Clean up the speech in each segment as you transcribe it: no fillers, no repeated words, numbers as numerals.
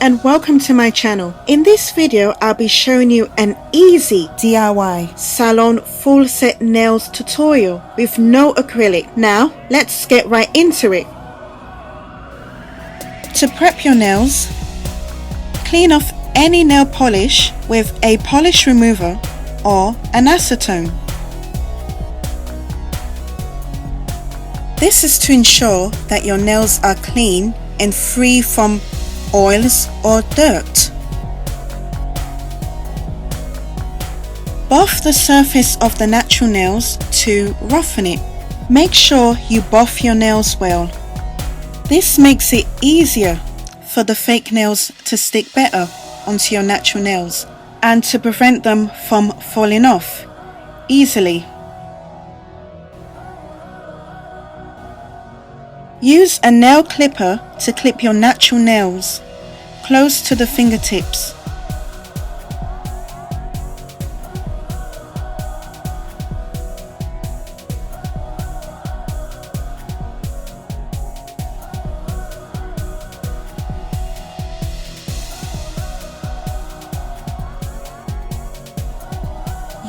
and welcome to my channel. In this video I'll be showing you an easy DIY Salon Full Set Nails tutorial with no acrylic. Now let's get right into it. To prep your nails, clean off any nail polish with a polish remover or an acetone. This is to ensure that your nails are clean and free from oils or dirt. Buff the surface of the natural nails to roughen it. Make sure you buff your nails well. This makes it easier for the fake nails to stick better onto your natural nails and to prevent them from falling off easily. Use a nail clipper to clip your natural nails close to the fingertips.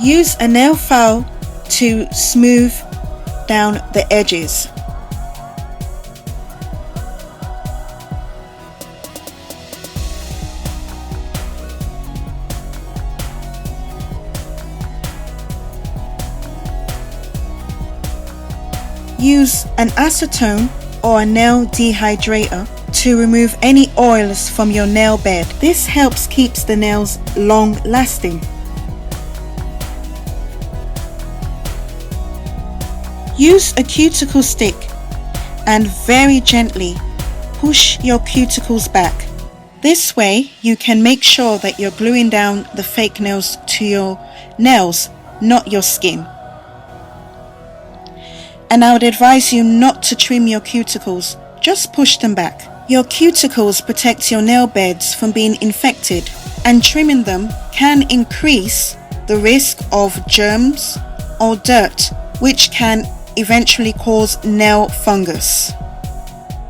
Use a nail file to smooth down the edges. Use an acetone or a nail dehydrator to remove any oils from your nail bed. This helps keep the nails long lasting. Use a cuticle stick and very gently push your cuticles back. This way you can make sure that you're gluing down the fake nails to your nails, not your skin. And I would advise you not to trim your cuticles, just push them back. Your cuticles protect your nail beds from being infected, and trimming them can increase the risk of germs or dirt, which can eventually cause nail fungus.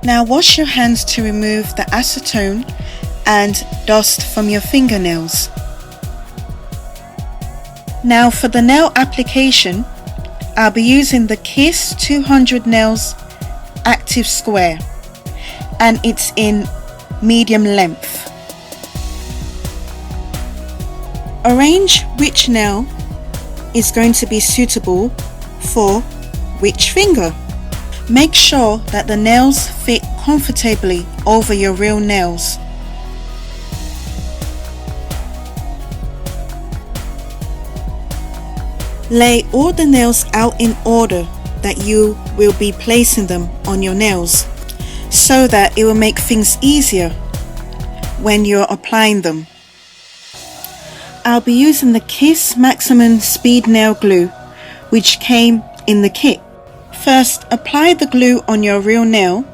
Now wash your hands to remove the acetone and dust from your fingernails. Now for the nail application, I'll be using the Kiss 200 Nails Active Square, and it's in medium length. Arrange which nail is going to be suitable for which finger. Make sure that the nails fit comfortably over your real nails. Lay all the nails out in order that you will be placing them on your nails, so that it will make things easier when you're applying them. I'll be using the Kiss Maximum Speed Nail Glue, which came in the kit. First, apply the glue on your real nail,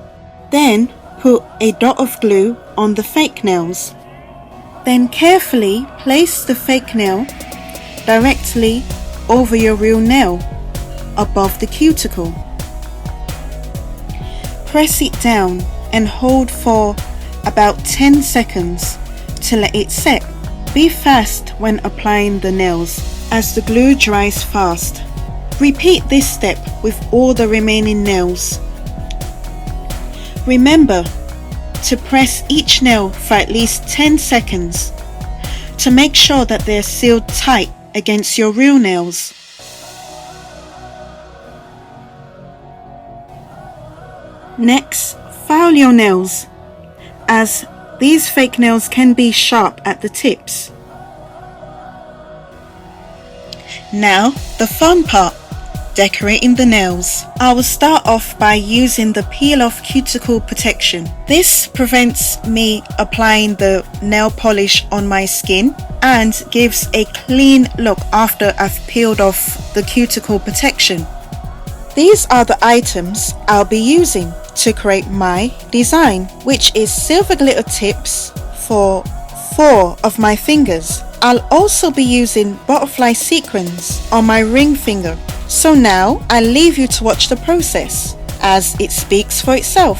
then put a dot of glue on the fake nails. Then carefully place the fake nail directly over your real nail above the cuticle. Press it down and hold for about 10 seconds to let it set. Be fast when applying the nails as the glue dries fast. Repeat this step with all the remaining nails. Remember to press each nail for at least 10 seconds to make sure that they're sealed tight against your real nails. Next, file your nails, as these fake nails can be sharp at the tips. Now, the fun part, decorating the nails. I will start off by using the peel off cuticle protection. This prevents me applying the nail polish on my skin and gives a clean look after I've peeled off the cuticle protection. These are the items I'll be using to create my design, which is silver glitter tips for 4 of my fingers. I'll also be using butterfly sequins on my ring finger. So now I leave you to watch the process, as it speaks for itself.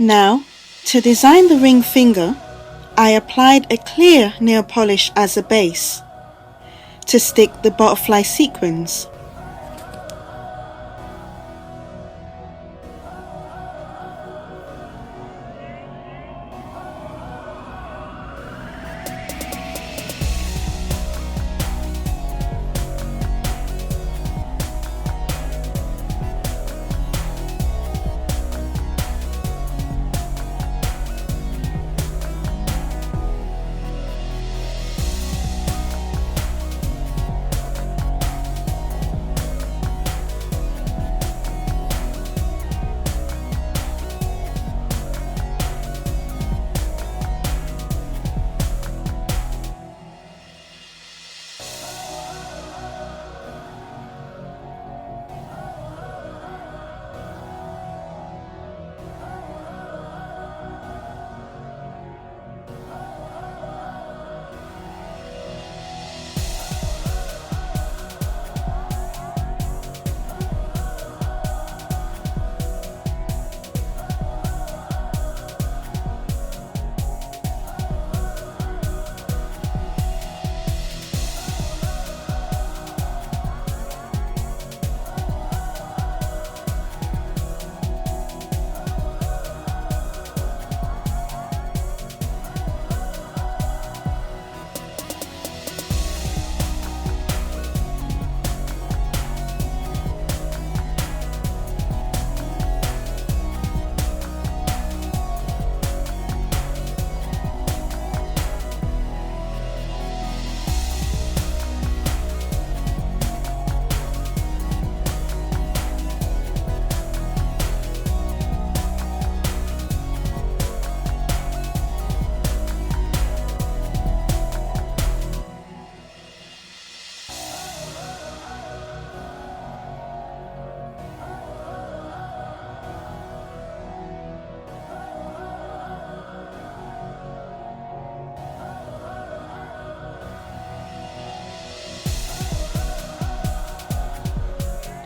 Now, to design the ring finger, I applied a clear nail polish as a base to stick the butterfly sequins.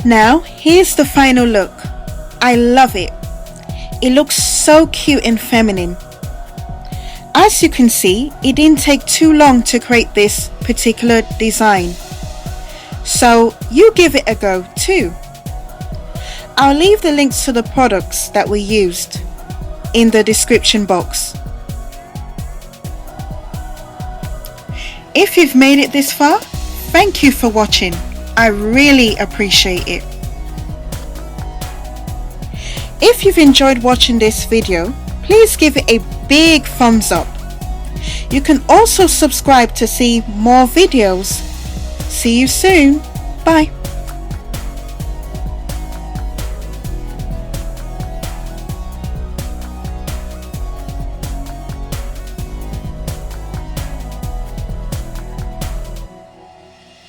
Now, here's the final look. I love it. It looks so cute and feminine. As you can see, it didn't take too long to create this particular design. So you give it a go too. I'll leave the links to the products that we used in the description box. If you've made it this far, thank you for watching. I really appreciate it. If you've enjoyed watching this video, please give it a big thumbs up. You can also subscribe to see more videos. See you soon. Bye.